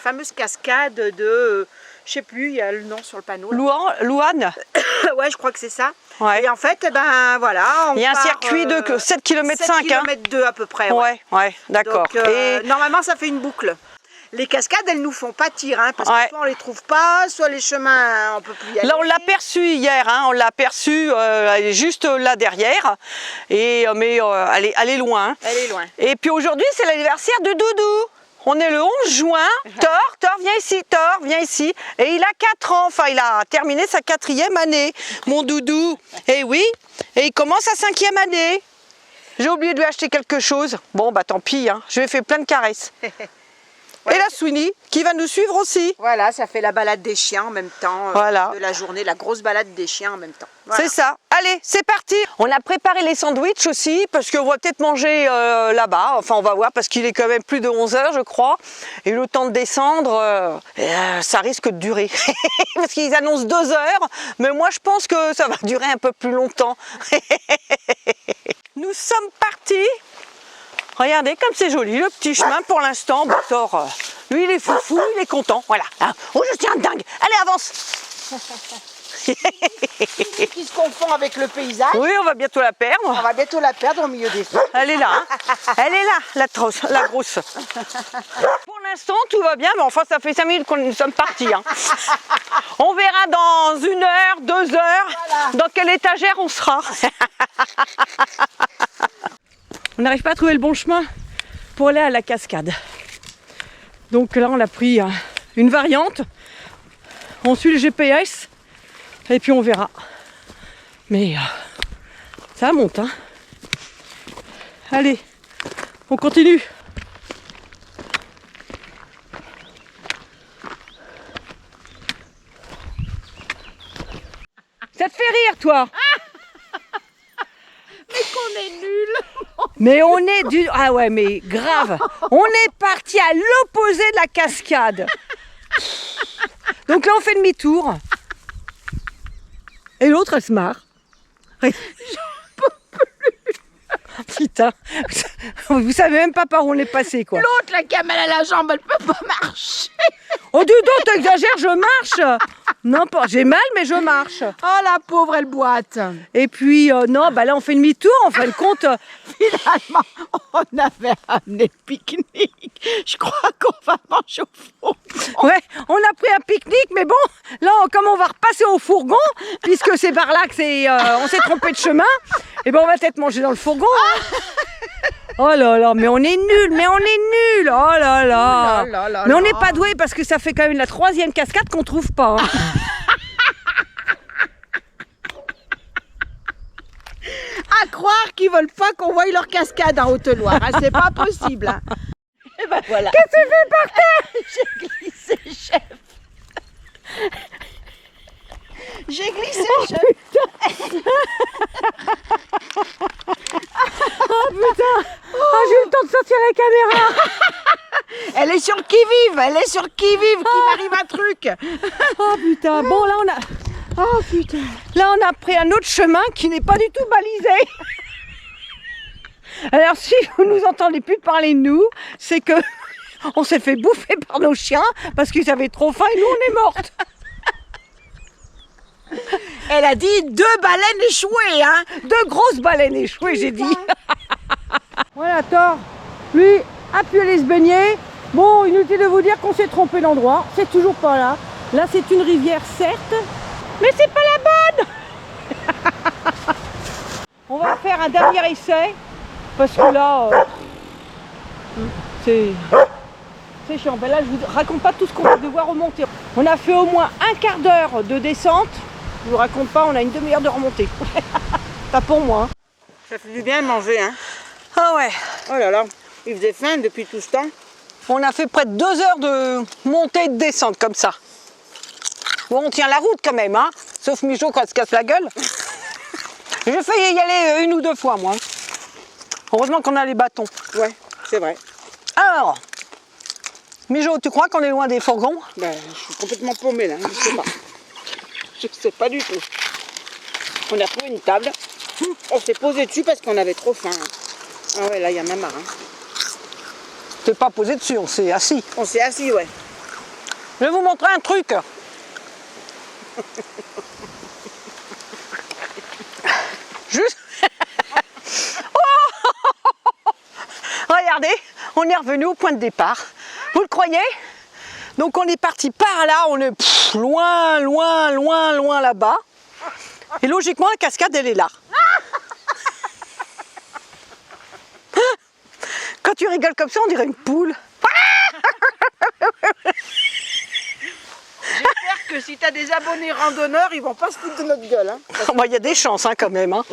fameuse cascade de... je sais plus, il y a le nom sur le panneau. Louane. Ouais, je crois que c'est ça. Ouais. Et en fait, eh ben voilà. Il y a un circuit de 7 km 5. 7 km 2 à peu près. Ouais, ouais, d'accord. Et normalement, ça fait une boucle. Les cascades, elles nous font pâtir, hein, parce que soit on les trouve pas, soit les chemins, on peut plus y aller. Là, on l'a perçu hier, hein, on l'a perçu juste là derrière, mais elle est loin. Elle est loin. Et puis aujourd'hui, c'est l'anniversaire de Doudou. On est le 11 juin. Thor, viens ici. Et il a 4 ans, enfin il a terminé sa 4e année, mon Doudou. Et oui, et il commence sa 5e année. J'ai oublié de lui acheter quelque chose. Bon, bah tant pis, hein. Je lui ai fait plein de caresses. Ouais. Et la Sweeney, qui va nous suivre aussi. Voilà, ça fait la balade des chiens en même temps, de la journée, la grosse balade des chiens en même temps. Voilà. C'est ça. Allez, c'est parti. On a préparé les sandwichs aussi, parce qu'on va peut-être manger là-bas. Enfin, on va voir, parce qu'il est quand même plus de 11 h, je crois. Et le temps de descendre, ça risque de durer. Parce qu'ils annoncent 2 heures, mais moi, je pense que ça va durer un peu plus longtemps. Nous sommes partis. Regardez comme c'est joli le petit chemin pour l'instant. Bon, Thor, lui il est foufou, il est content. Voilà. Oh, je tiens dingue. Allez, avance. Qui se confond avec le paysage. Oui, on va bientôt la perdre. On va bientôt la perdre au milieu des feux. Elle est là. Hein. Elle est là, la grosse. Pour l'instant, tout va bien, mais enfin, ça fait 5 minutes que nous sommes partis. Hein. On verra dans 1 heure, 2 heures, voilà, dans quelle étagère on sera. On n'arrive pas à trouver le bon chemin pour aller à la cascade. Donc là, on a pris une variante. On suit le GPS et puis on verra. Mais ça monte, hein. Allez, on continue. Ça te fait rire, toi? Mais qu'on est nuls. Mais on est du... Ah ouais, mais grave. On est parti à l'opposé de la cascade. Donc là, on fait demi-tour. Et l'autre, elle se marre. J'en peux plus. Putain. Vous savez même pas par où on est passé, quoi. L'autre, la camelle à la jambe, elle peut pas marcher. Oh, Doudou, t'exagères, je marche. Non, pas, j'ai mal, mais je marche. Oh, la pauvre, elle boite. Et puis, non, bah là, on fait demi-tour. En fin de compte, finalement, on avait amené le pique-nique. Je crois qu'on va manger au fourgon. Ouais, on a pris un pique-nique, mais bon, là, comme on va repasser au fourgon, puisque c'est par là que on s'est trompé de chemin, et ben on va peut-être manger dans le fourgon. Hein. Oh là là, mais on est nuls, oh là là. Mais on n'est pas doués parce que ça fait quand même la 3e cascade qu'on trouve pas. Hein. À croire qu'ils veulent pas qu'on voie leur cascade en Haute-Loire, hein, c'est pas possible. Hein. Et ben voilà. Qu'est-ce que tu fais par terre? J'ai glissé, chef. J'ai glissé, chef. Oh putain. Oh, j'ai eu le temps de sortir la caméra. Elle est sur le qui-vive, qu'il m'arrive un truc. Oh putain, bon là on a... Oh putain. Là on a pris un autre chemin qui n'est pas du tout balisé. Alors si vous nous entendez plus parler de nous, c'est que on s'est fait bouffer par nos chiens parce qu'ils avaient trop faim et nous on est mortes. Elle a dit 2 baleines échouées, hein. 2 grosses baleines échouées, j'ai dit. Voilà, Thor, lui, a pu aller se baigner. Bon, inutile de vous dire qu'on s'est trompé d'endroit. C'est toujours pas là. Là, c'est une rivière, certes, mais c'est pas la bonne. On va faire un dernier essai, parce que là, c'est chiant. Ben là, je vous raconte pas tout ce qu'on va devoir remonter. On a fait au moins un quart d'heure de descente. Je vous raconte pas, on a une demi-heure de remontée. Pas pour moi. Hein. Ça fait du bien de manger, hein. Ah ouais. Oh là là, il faisait faim depuis tout ce temps. On a fait près de 2 heures de montée et de descente comme ça. Bon, on tient la route quand même, hein. Sauf Mijo quand elle se casse la gueule. J'ai failli y aller 1 ou 2 fois, moi. Heureusement qu'on a les bâtons. Ouais, c'est vrai. Alors, Mijo, tu crois qu'on est loin des fourgons? Ben, je suis complètement paumée là, je sais pas. Je sais pas du tout. On a trouvé une table. On s'est posé dessus parce qu'on avait trop faim. Ah ouais, là, il y en a marre. Hein. T'es pas posé dessus, on s'est assis. On s'est assis, ouais. Je vais vous montrer un truc. Juste. Oh, regardez, on est revenu au point de départ. Vous le croyez? Donc on est parti par là, on est loin, loin, loin, loin là-bas. Et logiquement, la cascade, elle est là. Quand tu rigoles comme ça, on dirait une poule. J'espère que si tu as des abonnés randonneurs, ils vont pas se foutre de notre gueule. Hein. Il y a des chances hein, quand même. Hein.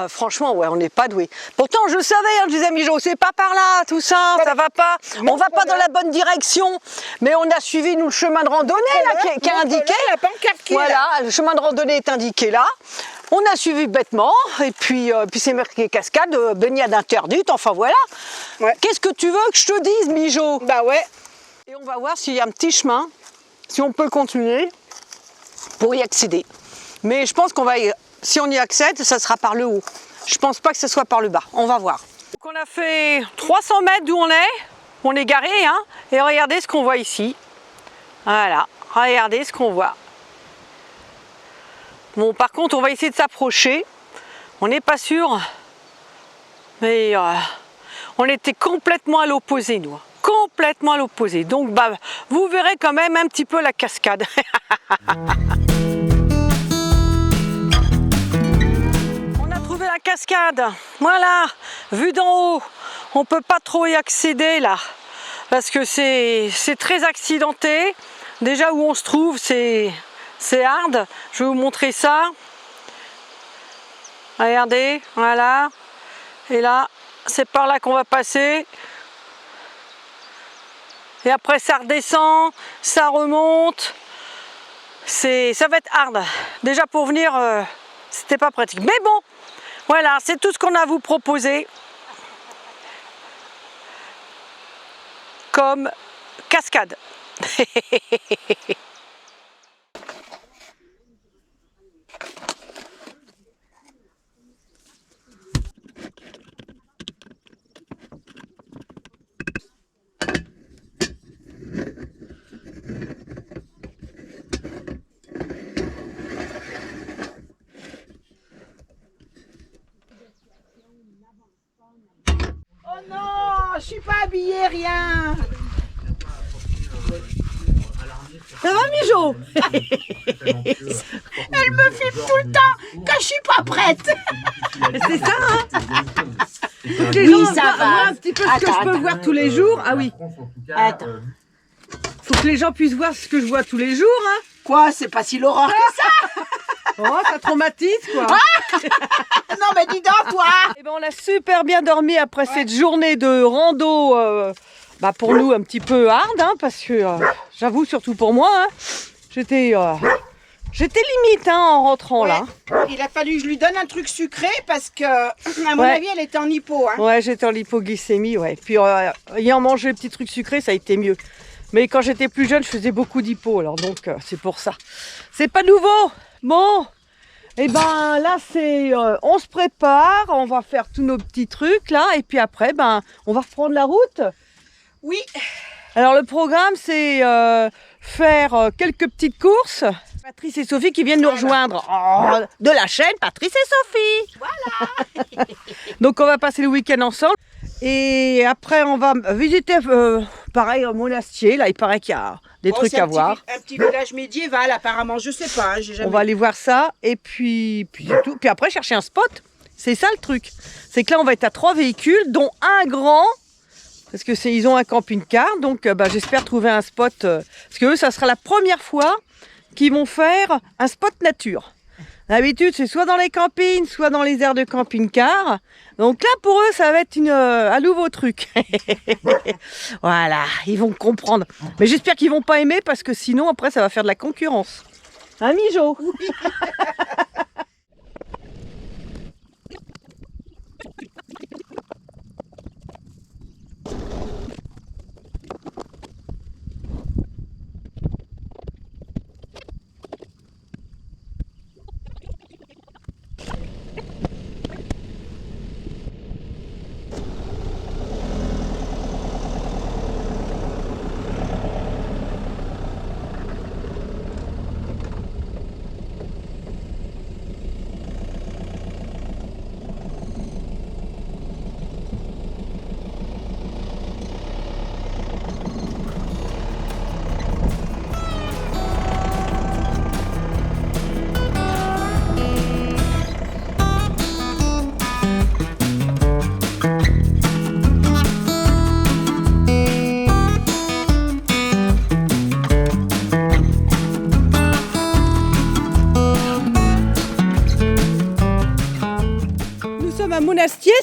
Franchement, ouais, on n'est pas doué. Pourtant, je savais, hein, je disais, Mijo, c'est pas par là, tout ça, ça va pas. On va pas dans la bonne direction. Mais on a suivi, nous, le chemin de randonnée là, qui est indiqué. La pancarte qui est voilà, là. le chemin de randonnée est indiqué là. On a suivi bêtement. Et puis c'est marqué cascade, baignade interdite, enfin voilà. Ouais. Qu'est-ce que tu veux que je te dise, Mijo? Bah ouais. Et on va voir s'il y a un petit chemin, si on peut continuer pour y accéder. Mais je pense qu'on va si on y accède, ça sera par le haut. Je pense pas que ce soit par le bas. On va voir. Donc on a fait 300 mètres d'où on est garé, hein, et regardez ce qu'on voit ici. Voilà, regardez ce qu'on voit. Bon, par contre, on va essayer de s'approcher. On n'est pas sûr, mais on était complètement à l'opposé, nous. Complètement à l'opposé. Donc, bah, vous verrez quand même un petit peu la cascade. La cascade, voilà, vue d'en haut, on peut pas trop y accéder là, parce que c'est très accidenté. Déjà où on se trouve, c'est hard. Je vais vous montrer ça. Regardez, voilà. Et là, c'est par là qu'on va passer. Et après, ça redescend, ça remonte. Ça va être hard. Déjà pour venir, c'était pas pratique. Mais bon. Voilà, c'est tout ce qu'on a à vous proposer comme cascade. Oh non, je suis pas habillée, rien. Ça va, Mijo? Elle me filme tout le temps quand je suis pas prête. C'est ça, hein? Faut que les Oui, gens ça va. voient un petit peu ce que je peux voir tous les jours. Ah oui. Attends. Faut que les gens puissent voir ce que je vois tous les jours, hein? Quoi, c'est pas si l'horreur que ça. Oh, ça traumatise, quoi. Non mais dis donc, toi. Eh ben, on a super bien dormi après cette journée de rando, bah pour nous un petit peu hard, hein, parce que j'avoue, surtout pour moi, hein, j'étais limite hein, en rentrant Ouais. là. Il a fallu que je lui donne un truc sucré parce que, à mon avis, elle était en hypo. Hein. Ouais, j'étais en hypoglycémie, ouais. Puis ayant mangé des petits trucs sucrés, ça a été mieux. Mais quand j'étais plus jeune, je faisais beaucoup d'hypo, alors donc c'est pour ça. C'est pas nouveau. Bon, et ben là c'est, on se prépare, on va faire tous nos petits trucs là, et puis après, ben on va reprendre la route. Oui. Alors le programme c'est faire quelques petites courses. Patrice et Sophie qui viennent nous rejoindre de la chaîne Patrice et Sophie. Voilà. Donc on va passer le week-end ensemble. Et après on va visiter pareil un monastier. Là il paraît qu'il y a des trucs à voir. Un petit village médiéval apparemment, je sais pas. Hein, j'ai jamais... On va aller voir ça et puis c'est tout. Puis après chercher un spot. C'est ça le truc. C'est que là on va être à 3 véhicules dont un grand. Parce que ils ont un camping-car. Donc j'espère trouver un spot. Parce que eux ça sera la première fois qu'ils vont faire un spot nature. D'habitude, c'est soit dans les campings, soit dans les aires de camping-car. Donc là, pour eux, ça va être un nouveau truc. Voilà, ils vont comprendre. Mais j'espère qu'ils vont pas aimer parce que sinon, après, ça va faire de la concurrence. Hein, Mijo?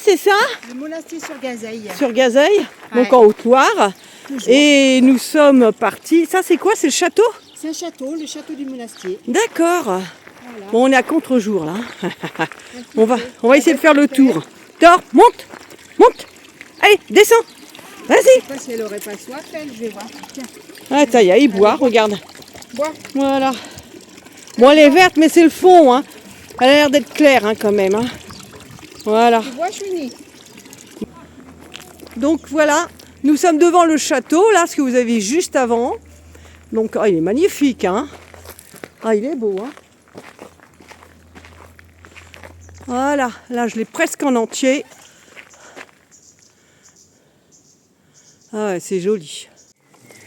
c'est ça? Le monastier sur Gazeille. Sur Gazeille, Ouais. donc en Haute-Loire. Toujours. Et nous sommes partis. Ça, c'est quoi? C'est le château? C'est un château, le château du monastier. D'accord. Voilà. Bon, on est à contre-jour là. on va essayer de faire le tour. Thor, monte, monte. Allez, descends. Vas-y. Je sais pas si elle aurait pas soif, elle, je vais voir. Tiens, Ah, taille, il boit, regarde. bois. Voilà. Bon, elle est verte, mais c'est le fond. Hein. Elle a l'air d'être claire hein, quand même. Hein. Voilà. Tu bois, Chouini? Donc voilà, nous sommes devant le château, là, ce que vous avez juste avant. Donc, il est magnifique. Hein. Ah, il est beau. Hein. Voilà, là, je l'ai presque en entier. Ah ouais, c'est joli.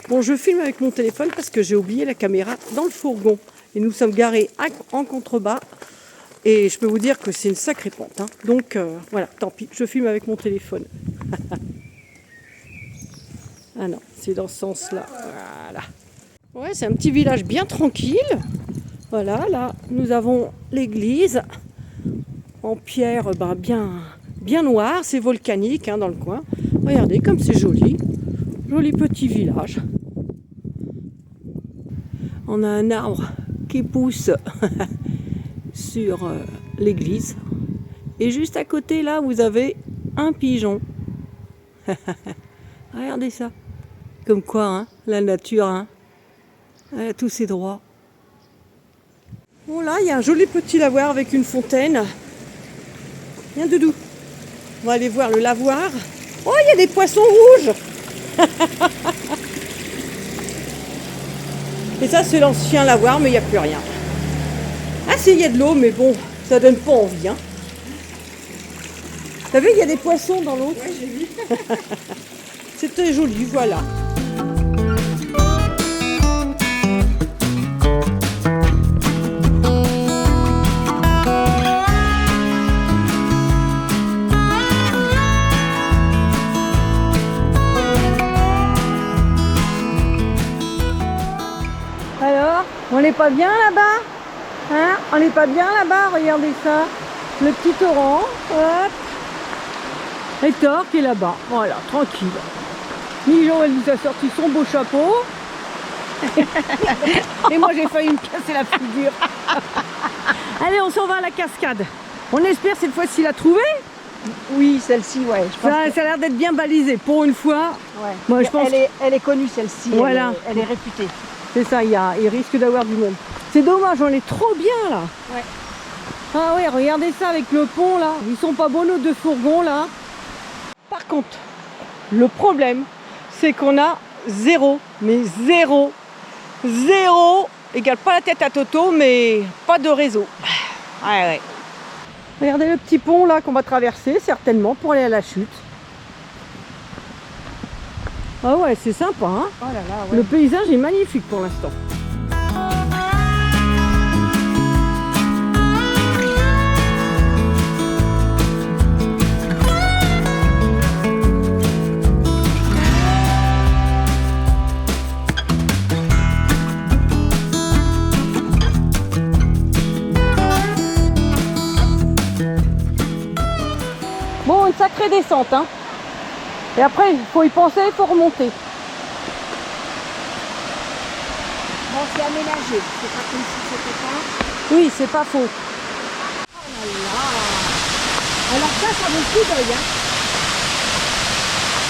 Bon, je filme avec mon téléphone parce que j'ai oublié la caméra dans le fourgon. Et nous sommes garés en contrebas. Et je peux vous dire que c'est une sacrée pente. Hein. Donc voilà, tant pis, je filme avec mon téléphone. Ah non, c'est dans ce sens-là. Voilà. Ouais, c'est un petit village bien tranquille. Voilà, là, nous avons l'église en pierre bien noire. C'est volcanique hein, dans le coin. Regardez comme c'est joli. Joli petit village. On a un arbre qui pousse sur l'église. Et juste à côté, là, vous avez un pigeon. Regardez ça. Comme quoi, hein, la nature, hein, elle a tous ses droits. Bon, là, il y a un joli petit lavoir avec une fontaine. Viens, Doudou. On va aller voir le lavoir. Oh, il y a des poissons rouges. Et ça, c'est l'ancien lavoir, mais il n'y a plus rien. Ah si, il y a de l'eau, mais bon, ça donne pas envie. Hein. T'as vu, il y a des poissons dans l'eau. Ouais, j'ai vu. C'était joli, voilà. Alors, on n'est pas bien là-bas? Hein? On n'est pas bien là-bas? Regardez ça. Le petit torrent. Hop. Et Thor qui est là-bas. Voilà, tranquille. Mijo, elle nous a sorti son beau chapeau. Et moi, j'ai failli me casser la figure. Allez, on s'en va à la cascade. On espère cette fois-ci la trouver. Oui, celle-ci, ouais. Je pense Ça a l'air d'être bien balisé. Pour une fois, ouais. moi, je pense Elle est connue, celle-ci. Voilà. Elle est réputée. c'est ça, il risque d'avoir du monde. C'est dommage, on est trop bien là. Ouais. Ah ouais, regardez ça avec le pont là. Ils sont pas beaux nos deux fourgons là. Par contre, le problème, c'est qu'on a zéro, égale pas la tête à Toto, mais pas de réseau. Ouais. Regardez le petit pont là qu'on va traverser certainement pour aller à la chute. Ah ouais, c'est sympa hein. Oh là là, ouais. Le paysage est magnifique pour l'instant. Bon, une sacrée descente, hein. Et après, il faut y penser, il faut remonter. Bon, c'est aménagé. C'est pas comme si c'était pas. Oui, c'est pas faux. Oh là là. Alors ça vaut le coup d'œil, hein.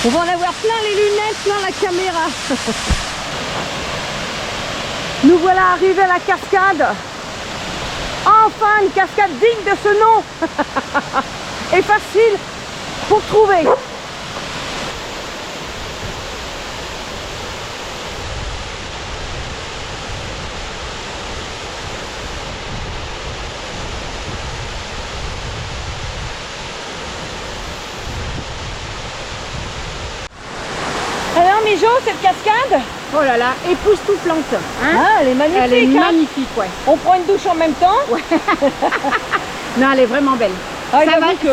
On va en avoir plein les lunettes, plein la caméra. Nous voilà arrivés à la cascade. Enfin, une cascade digne de ce nom. Et facile pour trouver. Alors Mijo, cette cascade, Oh là là, époustouflante. Hein? ah, elle est magnifique. Elle est hein. magnifique, ouais. On prend une douche en même temps. Non, elle est vraiment belle. Ah,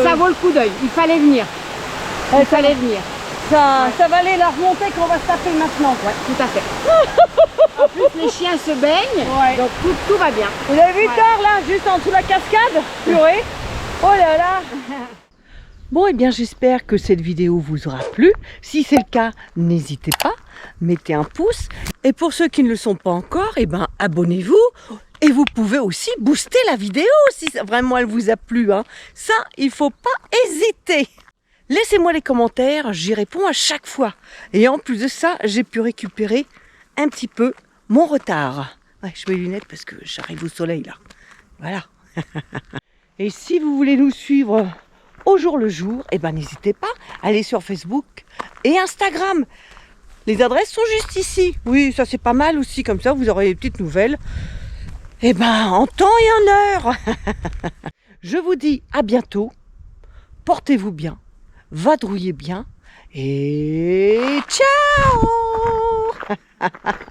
ça vaut le coup d'œil. Il fallait venir. Il fallait venir. Ça valait la remontée qu'on va se taper maintenant. Ouais, tout à fait. En plus, les chiens se baignent, Ouais. donc tout va bien. Vous avez vu Ouais. Thor là, juste en dessous de la cascade? Purée. Oh là là. Bon, eh bien, j'espère que cette vidéo vous aura plu. Si c'est le cas, n'hésitez pas, mettez un pouce. Et pour ceux qui ne le sont pas encore, eh ben, abonnez-vous. Et vous pouvez aussi booster la vidéo si vraiment elle vous a plu. Hein. Ça, il ne faut pas hésiter. Laissez-moi les commentaires, j'y réponds à chaque fois. Et en plus de ça, j'ai pu récupérer un petit peu mon retard. Ouais, je mets les lunettes parce que j'arrive au soleil là. Voilà. Et si vous voulez nous suivre au jour le jour, eh ben n'hésitez pas, allez sur Facebook et Instagram. Les adresses sont juste ici. Oui, ça c'est pas mal aussi, comme ça vous aurez des petites nouvelles. Eh ben en temps et en heure. Je vous dis à bientôt. Portez-vous bien, vadrouillez bien et